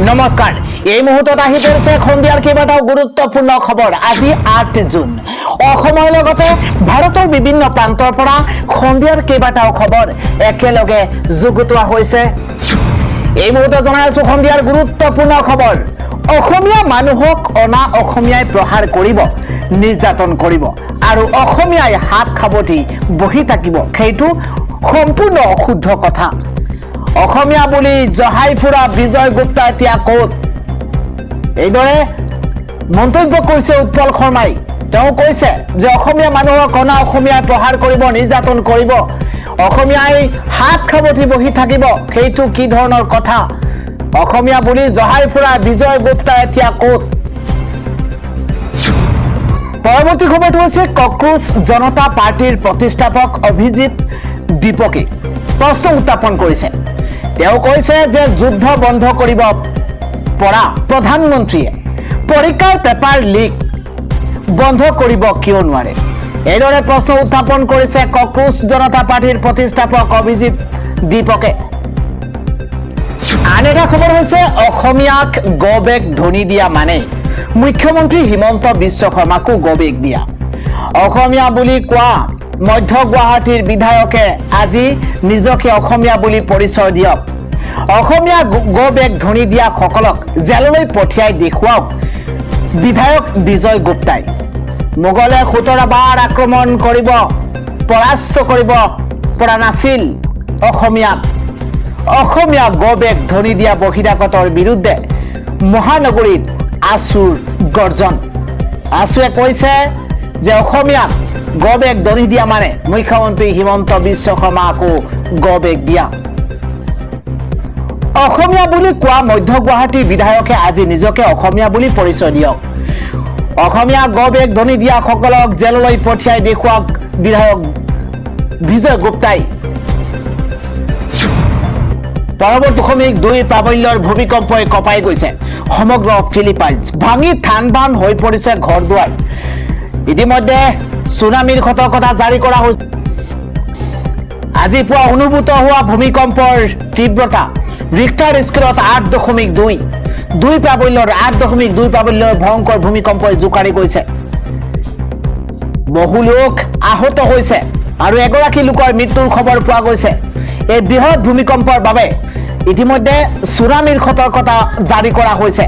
নমস্কাৰ এই মুহূৰ্তত আহি পৰিছে সন্ধিয়াৰ কেইবাটাও গুৰুত্বপূৰ্ণ খবৰ। আজি 8 জুন। অসমৰ লগতে ভাৰতৰ বিভিন্ন প্ৰান্তৰ পৰা সন্ধিয়াৰ কেইবাটাও খবৰ একেলগে যুগুতোৱা হৈছে। এই মুহূৰ্তত জনাইছো সন্ধিয়াৰ গুৰুত্বপূৰ্ণ খবৰ। অসমীয়া মানুহক অনা অসমীয়াই প্ৰহাৰ কৰিব, নিৰ্যাতন কৰিব আৰু অসমীয়াই হাত খাবতি বহি থাকিব, সেইটো সম্পূৰ্ণ অশুদ্ধ কথা। অসমীয়া বুলি জহাই ফুৰা বিজয় গুপ্তা এতিয়া ক'ত? এইদৰে মন্তব্য কৰিছে উৎপল শৰ্মাই। তেওঁ কৈছে যে অসমীয়া মানুহক অনা অসমীয়াই প্ৰহাৰ কৰিব, নিৰ্যাতন কৰিব, অসমীয়াই হাত খাবতি বহি থাকিব, সেইটো কি ধৰণৰ কথা? অসমীয়া বুলি জহাই ফুৰা বিজয় গুপ্তা এতিয়া ক'ত? পৰৱৰ্তী খবৰটো হৈছে কক্ৰোচ জনতা পাৰ্টিৰ প্ৰতিষ্ঠাপক অভিজিত দীপকে প্ৰশ্ন উত্থাপন কৰিছে। তেওঁ কৈছে যে যুদ্ধ বন্ধ কৰিব পৰা প্ৰধানমন্ত্ৰীয়ে পৰীক্ষাৰ পেপাৰ লিক বন্ধ কৰিব কিয় নোৱাৰে? এইদৰে প্ৰশ্ন উত্থাপন কৰিছে কক্ৰোচ জনতা পাৰ্টিৰ প্ৰতিষ্ঠাপক অভিজিত দীপকে। আন এটা খবৰ হৈছে অসমীয়াক গবেগ ধনি দিয়া মানে মুখ্যমন্ত্ৰী হিমন্ত বিশ্ব শৰ্মাকো গবেগ দিয়া। অসমীয়া বুলি কোৱা মধ্য গুৱাহাটীৰ বিধায়কে আজি নিজকে অসমীয়া বুলি পৰিচয় দিয়ক। অসমীয়া গবেগ ধনি দিয়া সকলক জেললৈ পঠিয়াই দেখুৱাওক বিধায়ক বিজয় গুপ্তাই। মোগলে 17 বাৰ আক্ৰমণ কৰিব, পৰাস্ত কৰিব পৰা নাছিল অসমীয়াক। অসমীয়া গবেগ ধনি দিয়া বহিৰাগতৰ বিৰুদ্ধে মহানগৰীত আছুৰ গৰ্জন। আছুৱে কৈছে যে অসমীয়াক গবেগ ধনি দিয়া মানে মুখ্যমন্ত্ৰী হিমন্ত বিশ্ব শৰ্মাকো গবেগ দিয়া। অসমীয়া বুলি কোৱা মধ্য গুৱাহাটীৰ বিধায়কে আজি নিজকে অসমীয়া বুলি পৰিচয় দিয়ক। অসমীয়া গবেগ ধনি দিয়া সকলক জেললৈ পঠিয়াই দেখুৱাওক বিধায়ক বিজয় গুপ্তাই। পৰৱৰ্তী 2 প্ৰাবল্যৰ ভূমিকম্পই কঁপাই গৈছে সমগ্ৰ ফিলিপাইনছ। ভাঙি থান বান হৈ পৰিছে ঘৰ দুৱাৰ। ইতিমধ্যে ছুনামিৰ সতৰ্কতা জাৰি কৰা হৈছে। আজি পুৱা অনুভূত হোৱা ভূমিকম্পৰ তীব্ৰতা ৰিক্টাৰ স্কেলত 8.2। 2 প্ৰাবল্যৰ 8.2 প্ৰাবল্যৰ ভয়ংকৰ ভূমিকম্পই জোকাৰি গৈছে। বহু লোক আহত হৈছে আৰু এগৰাকী লোকৰ মৃত্যুৰ খবৰ পোৱা গৈছে। এই বৃহৎ ভূমিকম্পৰ বাবে ইতিমধ্যে ছুনামিৰ সতৰ্কতা জাৰি কৰা হৈছে।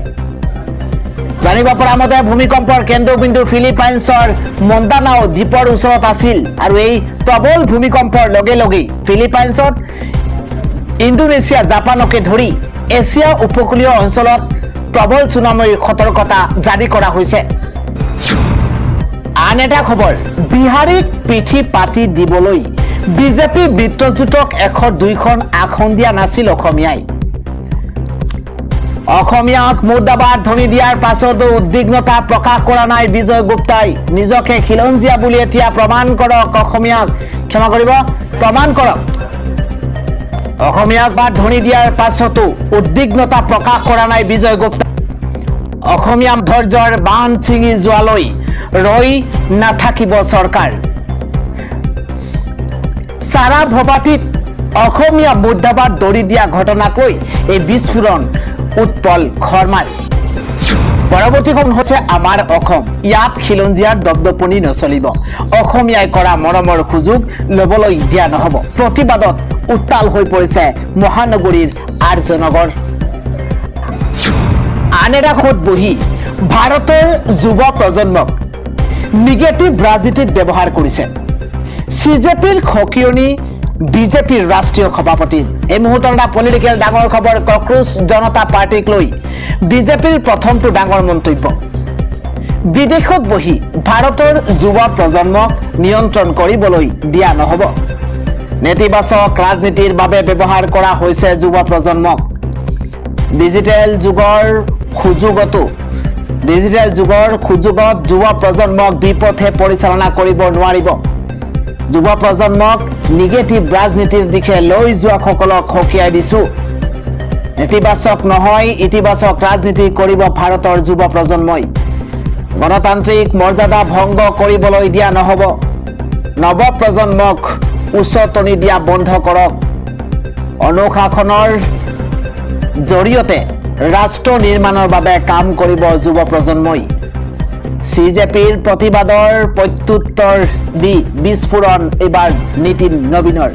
জানিব পৰা মতে ভূমিকম্পৰ কেন্দ্ৰবিন্দু ফিলিপাইনছৰ মন্দানাও দ্বীপৰ ওচৰত আছিল আৰু এই প্ৰবল ভূমিকম্পৰ লগে লগেই ফিলিপাইনছত ইণ্ডোনেছিয়া, জাপানকে ধৰি এছিয়া উপকূলীয় অঞ্চলত প্ৰবল ছুনামিৰ সতৰ্কতা জাৰি কৰা হৈছে। আন এটা খবৰ, বিহাৰীক পিঠি পাতি দিবলৈ বিজেপি বিত্তজোঁটক 100-2খন আসন দিয়া নাছিল অসমীয়াই। অসমীয়াক মুৰ্দাবাদ ধনি দিয়াৰ পাছতো উদ্বিগ্নতা প্ৰকাশ কৰা নাই বিজয় গুপ্তাই। নিজকে খিলঞ্জীয়া বুলি এতিয়া প্ৰমাণ কৰক, অসমীয়াক ক্ষমা কৰিব, প্ৰমাণ কৰক। অসমীয়াক বাদ ধনি দিয়াৰ পাছতো উদ্বিগ্নতা প্ৰকাশ কৰা নাই বিজয় গুপ্তাই। অসমীয়া ধৈৰ্যৰ বান্ধ ছিঙি যোৱালৈ ৰৈ নাথাকিব চৰকাৰ। সাৰা ভবাটিত অসমীয়া মুৰ্দাবাদ দৰি দিয়া ঘটনাকৈ এই বিস্ফোৰণ উৎপল শৰ্মাৰ। পৰৱৰ্তী খন হৈছে আমাৰ অসম। ইয়াত খিলঞ্জীয়াৰ দপদপনি নচলিব। অসমীয়াই কৰা মৰমৰ সুযোগ লবলৈ দিয়া নহব। প্ৰতিবাদত উত্তাল হৈ পৰিছে মহানগৰীৰ আৰ্যনগৰ। আন এটা খোদ বহি ভাৰতৰ যুৱ প্ৰজন্মক নিগেটিভ ৰাজনীতিত ব্যৱহাৰ কৰিছে চিজেপিৰ খকিয়নি বিজেপিৰ ৰাষ্ট্ৰীয় সভাপতি। এই মুহূৰ্তৰ এটা পলিটিকেল ডাঙৰ খবৰ, কক্ৰোচ জনতা পাৰ্টিক লৈ বিজেপিৰ প্ৰথমটো ডাঙৰ মন্তব্য। বিদেশত বহি ভাৰতৰ যুৱ প্ৰজন্মক নিয়ন্ত্ৰণ কৰিবলৈ দিয়া নহব। নেতিবাচক ৰাজনীতিৰ বাবে ব্যৱহাৰ কৰা হৈছে যুৱ প্ৰজন্মক। ডিজিটেল যুগৰ সুযোগত যুৱ প্ৰজন্মক বিপথে পৰিচালনা কৰিব নোৱাৰিব। যুৱ প্ৰজন্মক নিগেটিভ ৰাজনীতিৰ দিশে লৈ যোৱা সকলক সকীয়াই দিছো। নেতিবাচক নহয়, ইতিবাচক ৰাজনীতি কৰিব ভাৰতৰ যুৱ প্ৰজন্মই। গণতান্ত্ৰিক মৰ্যাদা ভংগ কৰিবলৈ দিয়া নহব। নৱ প্ৰজন্মক উচতনি দিয়া বন্ধ কৰক। অনুশাসনৰ জৰিয়তে ৰাষ্ট্ৰ নিৰ্মাণৰ বাবে কাম কৰিব যুৱ প্ৰজন্মই CJPৰ প্ৰতিবাদৰ প্ৰত্যুত্তৰ দি বিস্ফোৰণ এবাৰ নীতিন নবীনৰ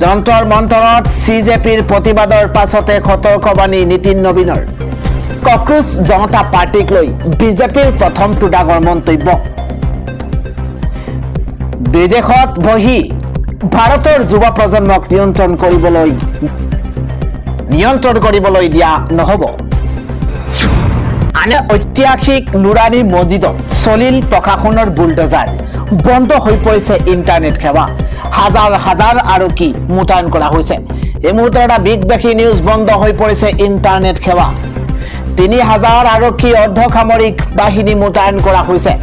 যন্তৰ মন্তৰত CJPৰ প্ৰতিবাদৰ পাছতে সতৰ্কবাণী নীতিন নবীনৰ কক্ৰোচ জনতা পাৰ্টিক লৈ বিজেপিৰ প্ৰথমটো ডাঙৰ মন্তব্য বিদেশত বহি ভাৰতৰ যুৱ প্ৰজন্মক নিয়ন্ত্ৰণ কৰিবলৈ দিয়া নহব আনে ঐতিহাসিক নুৰানী মছজিদত চলিল প্ৰশাসনৰ বুলডোজাৰ বন্ধ হৈ পৰিছে ইণ্টাৰনেট সেৱা হাজাৰ হাজাৰ আৰক্ষী মোতায়েন কৰা হৈছে এই মুহূৰ্তত এটা বিগ ব্ৰেকিং নিউজ বন্ধ হৈ পৰিছে ইণ্টাৰনেট সেৱা 3000 আৰক্ষী অৰ্ধসামৰিক বাহিনী মোতায়েন কৰা হৈছে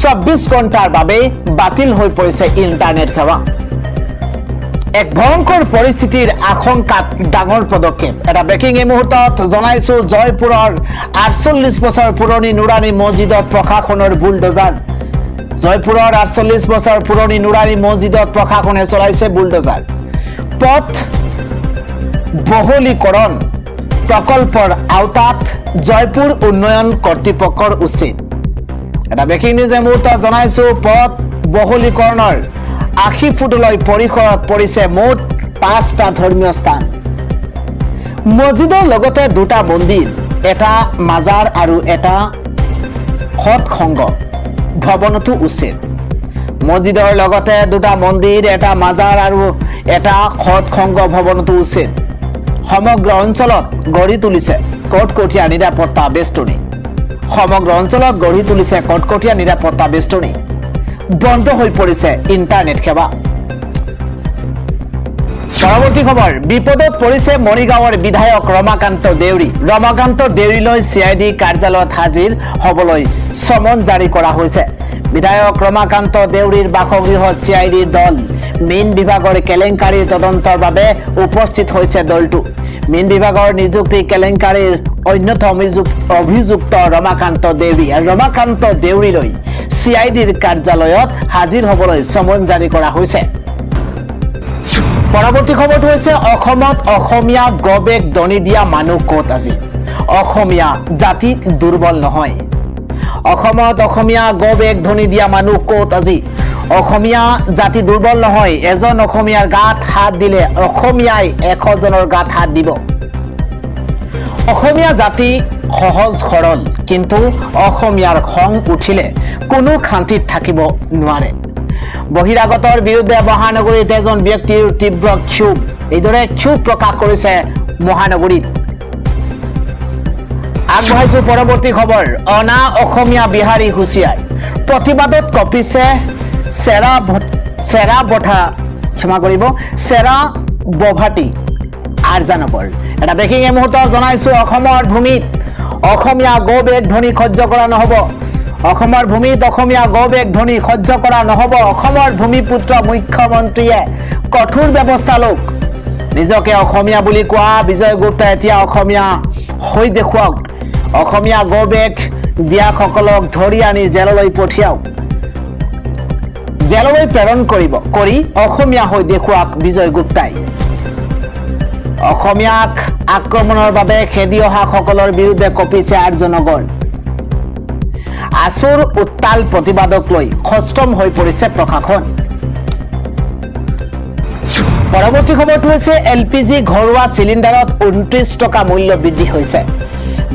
24 ঘণ্টাৰ বাবে বাতিল হৈ পৰিছে ইণ্টাৰনেট সেৱা এক ভয়ংকৰ পৰিস্থিতিৰ আশংকাত ডাঙৰ পদক্ষেপ এটা ব্ৰেকিং এই মুহূৰ্তত জনাইছো জয়পুৰৰ 48 বছৰ পুৰণি নুৰানী মছজিদত প্ৰশাসনৰ বুলডোজাৰ জয়পুৰৰ 48 বছৰ পুৰণি নুৰানী মছজিদত প্ৰশাসনে চলাইছে বুলডোজাৰ পথ বহলীকৰণ প্ৰকল্পৰ আওতাত জয়পুৰ উন্নয়ন কৰ্তৃপক্ষৰ উচিত এটা ব্ৰেকিং নিউজ এই মুহূৰ্তত জনাইছো পথ বহলীকৰণৰ 80 ফুটলৈ পৰিসৰত পৰিছে মুঠ 5টা ধৰ্মীয় স্থান মছজিদৰ লগতে দুটা মন্দিৰ এটা মাজাৰ আৰু এটা সৎসংগ ভৱনতো উচিত মছজিদৰ লগতে দুটা মন্দিৰ এটা মাজাৰ আৰু এটা সৎসংগ ভৱনতো উচিত সমগ্ৰ অঞ্চলত গঢ়ি তুলিছে কটকটীয়া নিৰাপত্তা বেষ্টনী বন্ধ হৈ পৰিছে ইণ্টাৰনেট সেৱা পৰৱৰ্তী খবৰ বিপদত পৰিছে মৰিগাঁৱৰ বিধায়ক ৰমাকান্ত দেউৰীলৈ CID কাৰ্যালয়ত হাজিৰ হ'বলৈ সমন জাৰি কৰা হৈছে বিধায়ক ৰমাকান্ত দেউৰীৰ বাসগৃহত CIDৰ দল মীন বিভাগৰ কেলেংকাৰীৰ তদন্তৰ বাবে উপস্থিত হৈছে দলটো মীন বিভাগৰ নিযুক্তি কেলেংকাৰীৰ অন্যতম অভিযুক্ত ৰমাকান্ত দেউৰীলৈ CIDৰ কাৰ্যালয়ত হাজিৰ হ'বলৈ সমন জাৰি কৰা হৈছে পৰৱৰ্তী খবৰটো হৈছে অসমত অসমীয়া গবেগ দনি দিয়া মানুহ ক'ত আজি অসমীয়া জাতি দুৰ্বল নহয় অসমত অসমীয়া গবেগ ধনি দিয়া মানুহ ক'ত আজি অসমীয়া জাতি দুৰ্বল নহয় এজন অসমীয়াৰ গাত হাত দিলে অসমীয়াই 100 জনৰ গাত হাত দিব অসমীয়া জাতি সহজ সৰল কিন্তু অসমীয়াৰ খং উঠিলে কোনো শান্তিত থাকিব নোৱাৰে বহিৰাগতৰ বিৰুদ্ধে মহানগৰীত এজন ব্যক্তিৰ তীব্ৰ ক্ষোভ এইদৰে ক্ষোভ প্ৰকাশ কৰিছে মহানগৰীত আগবঢ়াইছো পৰৱৰ্তী খবৰ অনা অসমীয়া বিহাৰী হুঁচিয়াই প্ৰতিবাদত কঁপিছে চেৰা বভাটি আৰ্জানগৰ এটা ব্ৰেকিং এই মুহূৰ্তত জনাইছো অসমৰ ভূমিত অসমীয়া গৌবেগ ধ্বনি সহ্য কৰা নহব অসমৰ ভূমিত অসমীয়া গৌবেগ ধ্বনি সহ্য কৰা নহব অসমৰ ভূমিপুত্ৰ মুখ্যমন্ত্ৰীয়ে কঠোৰ ব্যৱস্থা লওক নিজকে অসমীয়া বুলি কোৱা বিজয় গুপ্তা এতিয়া অসমীয়া হৈ দেখুৱাওক অসমীয়া গৌবেগ দিয়াসকলক ধৰি আনি জেললৈ পঠিয়াওক জেললৈ প্ৰেৰণ কৰি অসমীয়া হৈ দেখুৱাওক বিজয় গুপ্তাই অসমীয়াক আক্ৰমণৰ বাবে খেদি অহা সকলৰ বিৰুদ্ধে কঁপিছে আৰ্যনগৰ আসুৰ উত্তাল প্ৰতিবাদক লৈ খষ্টম হৈ পৰিছে প্ৰশাসন পৰৱৰ্তী খবৰটো হৈছে LPG ঘৰুৱা চিলিণ্ডাৰত 29 টকা মূল্য বৃদ্ধি হৈছে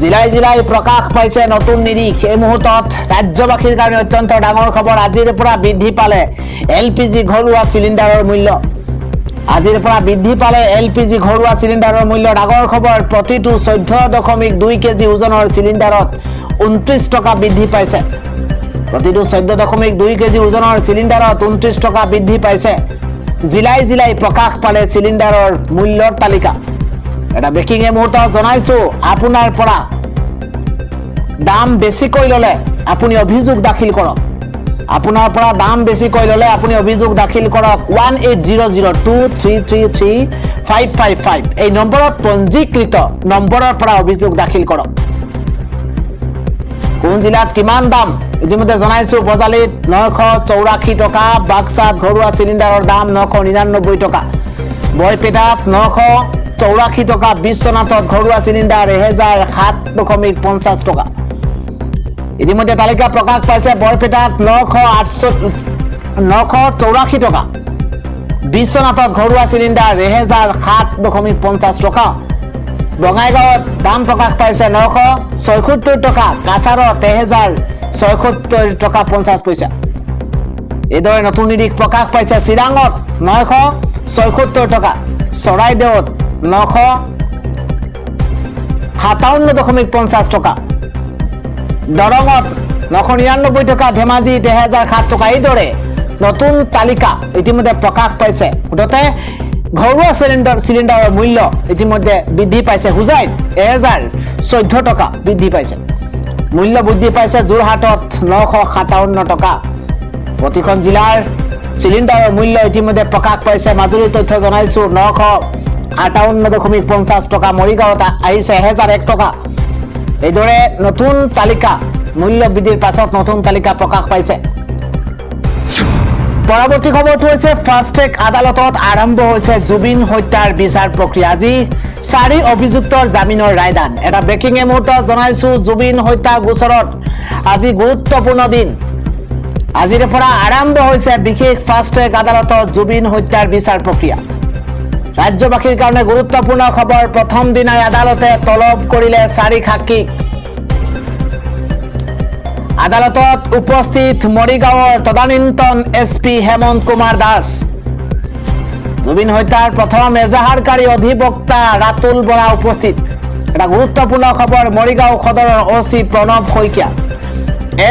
জিলাই জিলাই প্ৰকাশ পাইছে নতুন নিৰিখ এই মুহূৰ্তত ৰাজ্যবাসীৰ কাৰণে অত্যন্ত ডাঙৰ খবৰ আজিৰ পৰা বৃদ্ধি পালে LPG ঘৰুৱা চিলিণ্ডাৰৰ মূল্য আজিৰ পৰা বৃদ্ধি পালে LPG ঘৰুৱা চিলিণ্ডাৰৰ মূল্য ডাঙৰ খবৰ প্ৰতিটো 14.2 কেজি ওজনৰ চিলিণ্ডাৰত 29 টকা বৃদ্ধি পাইছে প্ৰতিটো 14.2 কেজি ওজনৰ চিলিণ্ডাৰত 29 টকা বৃদ্ধি পাইছে জিলাই জিলাই প্ৰকাশ পালে চিলিণ্ডাৰৰ মূল্যৰ তালিকা এটা ব্ৰেকিং এই মুহূৰ্তত জনাইছো আপোনাৰ পৰা দাম বেছিকৈ ললে আপুনি অভিযোগ দাখিল কৰক আপোনাৰ পৰা দাম বেছিকৈ ললে আপুনি অভিযোগ দাখিল কৰক 180023333555 এই নম্বৰত পঞ্জীকৃত নম্বৰৰ পৰা অভিযোগ দাখিল কৰক কোন জিলাত কিমান দাম ইতিমধ্যে জনাইছো বজালিত 984 টকা বাক্সাত ঘৰুৱা চিলিণ্ডাৰৰ দাম 999 টকা বৰপেটাত 84 টকা, বিশ্বনাথত ঘৰুৱা চিলিণ্ডাৰ 1007.50 টকা। ইতিমধ্যে তালিকা প্ৰকাশ পাইছে বৰপেটাত 984 টকা, বিশ্বনাথত ঘৰুৱা চিলিণ্ডাৰ 1007.50 টকা। বঙাইগাঁৱত দাম প্ৰকাশ পাইছে 976 টকা, কাছাৰত 1076 টকা 50 পইচা। এইদৰে নতুন নিৰিখ প্ৰকাশ পাইছে চিৰাঙত 976 টকা, চৰাইদেউত 957.50 টকা, দৰঙত 999 টকা, ধেমাজিত 1007 টকা। এইদৰে নতুন তালিকা ইতিমধ্যে প্ৰকাশ পাইছে। মুঠতে ঘৰুৱা চিলিণ্ডাৰৰ মূল্য ইতিমধ্যে বৃদ্ধি পাইছে। হুজাইত 1014 টকা বৃদ্ধি পাইছে। মূল্য বৃদ্ধি পাইছে যোৰহাটত 957 টকা। প্ৰতিখন জিলাৰ চিলিণ্ডাৰৰ মূল্য ইতিমধ্যে প্ৰকাশ পাইছে। মাজুলীৰ তথ্য জনাইছো 958.50 টকা, মৰিগাঁৱত আহিছে 1001 টকা। এইদৰে নতুন তালিকা মূল্য বৃদ্ধিৰ পাছত নতুন তালিকা প্ৰকাশ পাইছে। পৰৱৰ্তী খবৰটো হৈছে ফাষ্টেগ আদালতত আৰম্ভ হৈছে জুবিন হত্যাৰ বিচাৰ প্ৰক্ৰিয়া। আজি 4 অভিযুক্তৰ জামিনৰ ৰায়দান। এটা ব্ৰেকিং মুহূৰ্তত জনাইছো জুবিন হত্যা গোচৰত আজি গুৰুত্বপূৰ্ণ দিন। আজিৰ পৰা আৰম্ভ হৈছে বিশেষ ফাষ্টেগ আদালতত জুবিন হত্যাৰ বিচাৰ প্ৰক্ৰিয়া। ৰাজ্যবাসীৰ কাৰণে গুৰুত্বপূৰ্ণ খবৰ। প্ৰথম দিনাই আদালতে তলব কৰিলে 4 সাক্ষী। আদালতত উপস্থিত মৰিগাঁৱৰ তদানীন্তন SP হেমন্ত কুমাৰ দাস, জুবিন হত্যাৰ প্ৰথম এজাহাৰকাৰী অধিবক্তা ৰাতুল বৰা উপস্থিত। এটা গুৰুত্বপূৰ্ণ খবৰ। মৰিগাঁও সদৰৰ OC প্ৰণৱ শইকীয়া,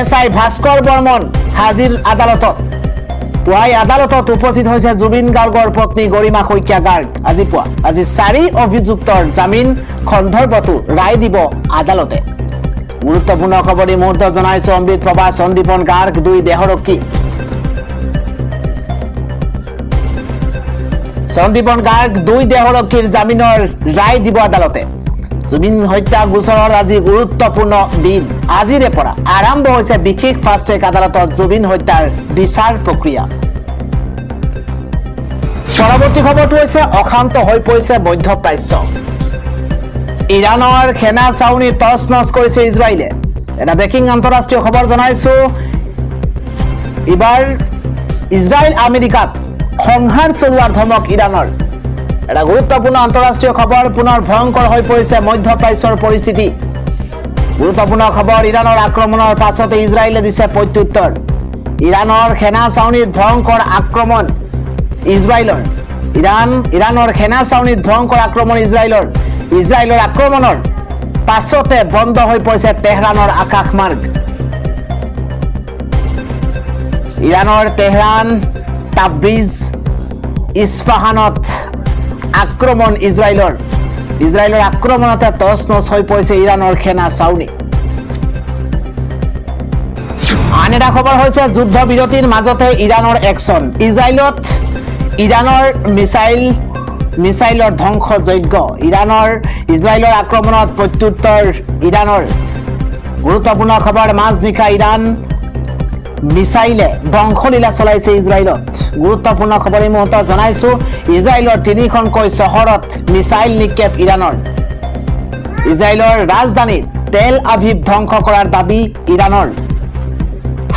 SI ভাস্কৰ বৰ্মন হাজিৰ আদালতত। পুৱাই আদালতত উপস্থিত হৈছে জুবিন গাৰ্গৰ পত্নী গৰিমা শইকীয়া গাৰ্গ। আজি 4 অভিযুক্তৰ জামিন সন্দৰ্ভতো ৰায় দিব আদালতে। গুৰুত্বপূৰ্ণ খবৰ এই মুহূৰ্তত জনাইছো অমৃত প্ৰভা, সন্দীপন গাৰ্গ 2 দেহৰক্ষী। সন্দীপন গাৰ্গ 2 দেহৰক্ষীৰ জামিনৰ ৰায় দিব আদালতে। জুবিন হত্যা গোচৰৰ আজি গুৰুত্বপূৰ্ণ দিন। আজিৰে পৰা আৰম্ভ হৈছে বিশেষ ফাষ্টেগ আদালতত জুবিন হত্যাৰ বিচাৰ প্ৰক্ৰিয়া। পৰৱৰ্তী খবৰটো হৈছে অশান্ত হৈ পৰিছে মধ্যপ্ৰাচ্য। ইৰানৰ সেনা চাউনি তছ নছ কৰিছে ইজৰাইলে। এটা ব্ৰেকিং আন্তঃৰাষ্ট্ৰীয় খবৰ জনাইছো। এইবাৰ ইজৰাইল আমেৰিকাত সংহাৰ চলোৱাৰ ধমক ইৰানৰ। এটা গুৰুত্বপূৰ্ণ আন্তঃৰাষ্ট্ৰীয় খবৰ। পুনৰ ভয়ংকৰ হৈ পৰিছে মধ্যপ্ৰাচ্যৰ পৰিস্থিতি। গুৰুত্বপূৰ্ণ খবৰ। ইৰানৰ আক্ৰমণৰ পাছতে ইজৰাইলে দিছে প্ৰত্যুত্তৰ। ইৰানৰ সেনা চাউনিত ভয়ংকৰ আক্ৰমণ ইজৰাইলৰ। ইৰানৰ সেনা চাউনিত ভয়ংকৰ আক্ৰমণ ইজৰাইলৰ। ইজৰাইলৰ আক্ৰমণৰ পাছতে বন্ধ হৈ পৰিছে তেহৰানৰ আকাশমাৰ্গ। ইৰানৰ তেহৰান, তাব্ৰিজ, ইস্ফাহানত আক্ৰমণ ইজৰাইলৰ আক্ৰমণতে তছ নছ হৈ পৰিছে ইৰানৰ সেনা চাউনি। আন এটা খবৰ হৈছে যুদ্ধ বিৰতিৰ মাজতে ইৰানৰ একশ্যন। ইৰানৰ মিছাইলৰ ধ্বংসযজ্ঞ। ইজৰাইলৰ আক্ৰমণত প্ৰত্যুত্তৰ ইৰানৰ। গুৰুত্বপূৰ্ণ খবৰ। মাজনিশা ইৰাণ মিছাইলে ধ্বংসলীলা চলাইছে ইজৰাইলত। গুৰুত্বপূৰ্ণ খবৰ এই মুহূৰ্তত জনাইছো। ইজৰাইলৰ 3খনকৈ চহৰত মিছাইল নিক্ষেপ ইৰাণৰ। ইজৰাইলৰ ৰাজধানী তেল আভিভ ধ্বংস কৰাৰ দাবী ইৰাণৰ।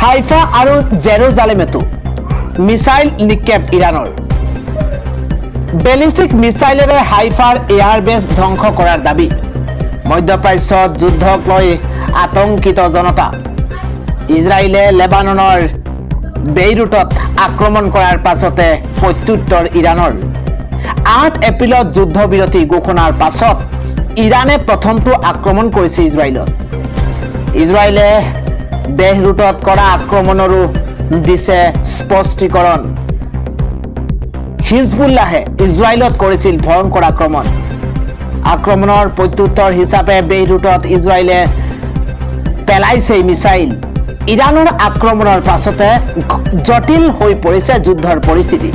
হাইফা আৰু জেৰুজালেমতো মিছাইল নিক্ষেপ ইৰাণৰ। বেলিষ্টিক মিছাইলেৰে হাইফাৰ এয়াৰবেছ ধ্বংস কৰাৰ দাবী। মধ্যপ্ৰাচ্যত যুদ্ধক লৈ আতংকিত জনতা। ইজৰাইলে লেবাননৰ বেইৰুটত আক্ৰমণ কৰাৰ পাছতে প্ৰত্যুত্তৰ ইৰাণৰ। 8 এপ্ৰিলত যুদ্ধবিৰতি ঘোষণাৰ পাছত ইৰাণে প্ৰথমটো আক্ৰমণ কৰিছে ইজৰাইলত। ইজৰাইলে বেইৰুটত কৰা আক্ৰমণৰো দিছে স্পষ্টীকৰণ। হিজবুল্লাহে ইজৰাইলত কৰিছিল ভয়ংকৰ আক্ৰমণ। আক্ৰমণৰ প্ৰত্যুত্তৰ হিচাপে বেইৰুটত ইজৰাইলে পেলাইছে মিছাইল। ইৰাণৰ আক্ৰমণৰ পাছতে জটিল হৈ পৰিছে যুদ্ধৰ পৰিস্থিতি।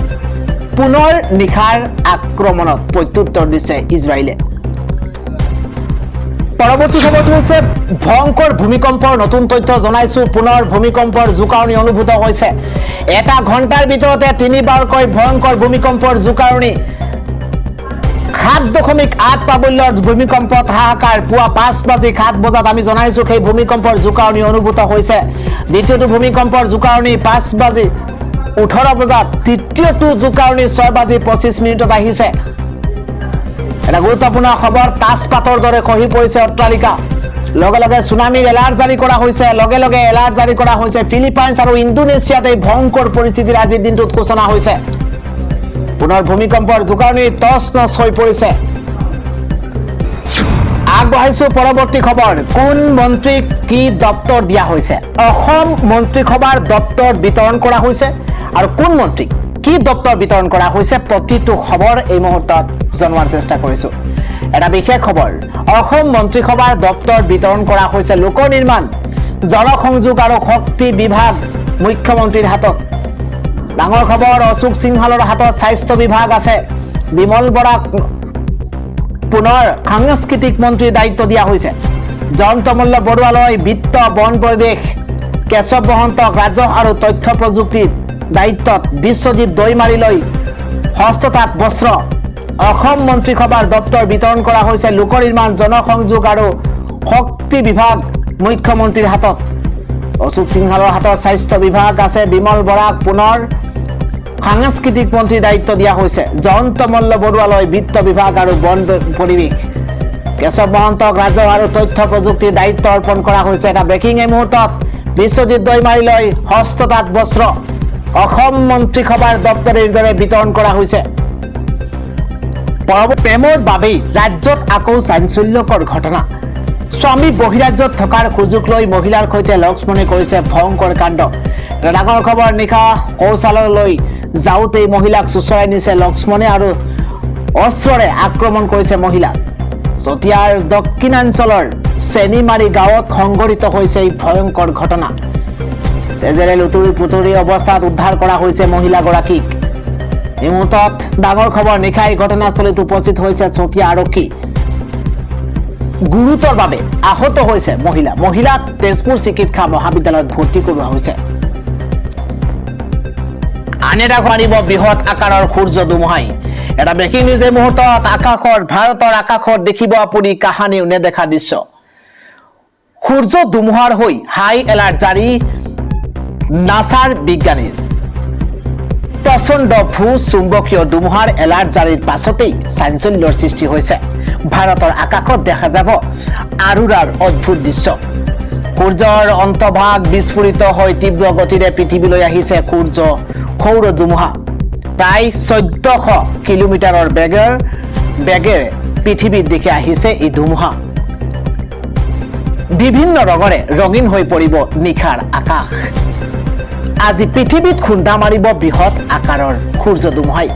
পুনৰ নিশাৰ আক্ৰমণত প্ৰত্যুত্তৰ দিছে ইজৰাইলে। পৰৱৰ্তী খবৰটো হৈছে ভয়ংকৰ ভূমিকম্পৰ নতুন তথ্য জনাইছো। পুনৰ ভূমিকম্পৰ জোকাৰণি অনুভূত হৈছে। 1 ঘণ্টাৰ ভিতৰতে 3বাৰকৈ ভয়ংকৰ ভূমিকম্পৰ জোকাৰণি। 7.8 প্ৰাবল্যৰ ভূমিকম্পত হাহাকাৰ পুৱা 5:07 বজাত আমি জনাইছো সেই ভূমিকম্পৰ জোকাৰণি অনুভূত হৈছে দ্বিতীয়টো ভূমিকম্পৰ জোকাৰণি 5:18 বজাত তৃতীয়টো জোকাৰণি 6:25 আহিছে এটা গুৰুত্বপূৰ্ণ খবৰ তাজপাতৰ দৰে খহি পৰিছে অট্টালিকা লগে লগে সুনামিৰ এলাৰ্ট জাৰি কৰা হৈছে লগে লগে এলাৰ্ট জাৰি কৰা হৈছে ফিলিপাইনছ আৰু ইণ্ডোনেছিয়াত এই ভয়ংকৰ পৰিস্থিতিৰ আজিৰ দিনটোত সূচনা হৈছে পুনৰ ভূমিকম্পৰ জোকাৰণি তছনছ হৈ পৰিছে আগবঢ়াইছো পৰৱৰ্তী খবৰ কোন মন্ত্ৰীক কি দপ্তৰ দিয়া হৈছে অসম মন্ত্ৰীসভাৰ দপ্তৰ বিতৰণ কৰা হৈছে আৰু কোন মন্ত্ৰীক কি দপ্তৰ বিতৰণ কৰা হৈছে প্ৰতিটো খবৰ এই মুহূৰ্তত জনোৱাৰ চেষ্টা কৰিছো এটা বিশেষ খবৰ অসম মন্ত্ৰীসভাৰ দপ্তৰ বিতৰণ কৰা হৈছে লোক নিৰ্মাণ জনসংযোগ আৰু শক্তি বিভাগ মুখ্যমন্ত্ৰীৰ হাতত ডাঙৰ খবৰ অশোক সিংহালৰ হাতত স্বাস্থ্য বিভাগ আছে বিমল বৰাক পুনৰ সাংস্কৃতিক মন্ত্ৰীৰ দায়িত্ব দিয়া হৈছে জয়ন্ত মল্ল বৰুৱালৈ বিত্ত বন পৰিৱেশ কেশৱ মহন্তক ৰাজহ আৰু তথ্য প্ৰযুক্তিৰ দায়িত্বত বিশ্বজিৎ দৈমাৰীলৈ হস্ততাঁত বস্ত্ৰ অসম মন্ত্ৰীসভাৰ দপ্তৰ বিতৰণ কৰা হৈছে লোক নিৰ্মাণ জনসংযোগ আৰু শক্তি বিভাগ মুখ্যমন্ত্ৰীৰ হাতত অশোক সিংহালৰ হাতত স্বাস্থ্য বিভাগ আছে বিমল বৰাক পুনৰ সাংস্কৃতিক মন্ত্ৰীৰ দায়িত্ব দিয়া হৈছে জয়ন্ত মল্ল বৰুৱালৈ বিত্ত বিভাগ আৰু বন পৰিৱেশ কেশৱ মহন্তক ৰাজহ আৰু তথ্য প্ৰযুক্তিৰ দায়িত্ব অৰ্পণ কৰা হৈছে এটা ব্ৰেকিং এই মুহূৰ্তত বিশ্বজিৎ দৈমাৰীলৈ হস্ততাঁত বস্ত্ৰ অসম মন্ত্ৰীসভাৰ দপ্তৰৰ দৰে বিতৰণ কৰা হৈছে প্ৰেমৰ বাবেই ৰাজ্যত আকৌ চাঞ্চল্যকৰ ঘটনা স্বামী বহিৰাজ্যত থকাৰ সুযোগ লৈ মহিলাৰ সৈতে লক্ষ্মণে কৰিছে ভয়ংকৰ কাণ্ড ডাঙৰ খবৰ নিশা কৌশাললৈ যাওঁতেই মহিলাক চুচৰাই নিছে লক্ষ্মণে আৰু অস্ত্ৰৰে আক্ৰমণ কৰিছে মহিলা চতিয়াৰ দক্ষিণাঞ্চলৰ চেনিমাৰী গাঁৱত সংঘটিত হৈছে এই ভয়ংকৰ ঘটনা তেজেৰে লুতুৰি পুতুৰি অৱস্থাত উদ্ধাৰ কৰা হৈছে মহিলাগৰাকীক এই মুহূৰ্তত ডাঙৰ খবৰ নিশাই ঘটনাস্থলীত উপস্থিত হৈছে চতিয়া আৰক্ষী গুৰুতৰভাৱে আহত হৈছে মহিলাক তেজপুৰ চিকিৎসা মহাবিদ্যালয়ত ভৰ্তি কৰোৱা হৈছে আন এটা খবৰ বৃহৎ আকাৰৰ সূৰ্য ধুমুহাই এটা ব্ৰেকিং নিউজ এই মুহূৰ্তত ভাৰতৰ আকাশত দেখিব আপুনি কাহানিও নেদেখা দৃশ্য সূৰ্য ধুমুহাৰ হৈ হাই এলাৰ্ট জাৰি নাছাৰ বিজ্ঞানীৰ প্ৰচণ্ড ভূ চুম্বকীয় ধুমুহাৰ এলাৰ্ট জাৰিৰ পাছতেই চাঞ্চল্যৰ সৃষ্টি হৈছে ভাৰতৰ আকাশত দেখা যাব আৰোৰাৰ অদ্ভুত দৃশ্য সূৰ্যৰ অন্তভাগ বিস্ফোৰিত হৈ তীব্ৰ গতিৰে পৃথিৱীলৈ আহিছে সৌৰ ধুমুহা প্ৰায় 1400 কিলোমিটাৰৰ বেগেৰে পৃথিৱীৰ দিশে আহিছে এই ধুমুহা বিভিন্ন ৰঙৰে ৰঙীন হৈ পৰিব নিশাৰ আকাশ আজি পৃথিৱীত খুন্দা মাৰিব বৃহৎ আকাৰৰ সূৰ্য ধুমুহাই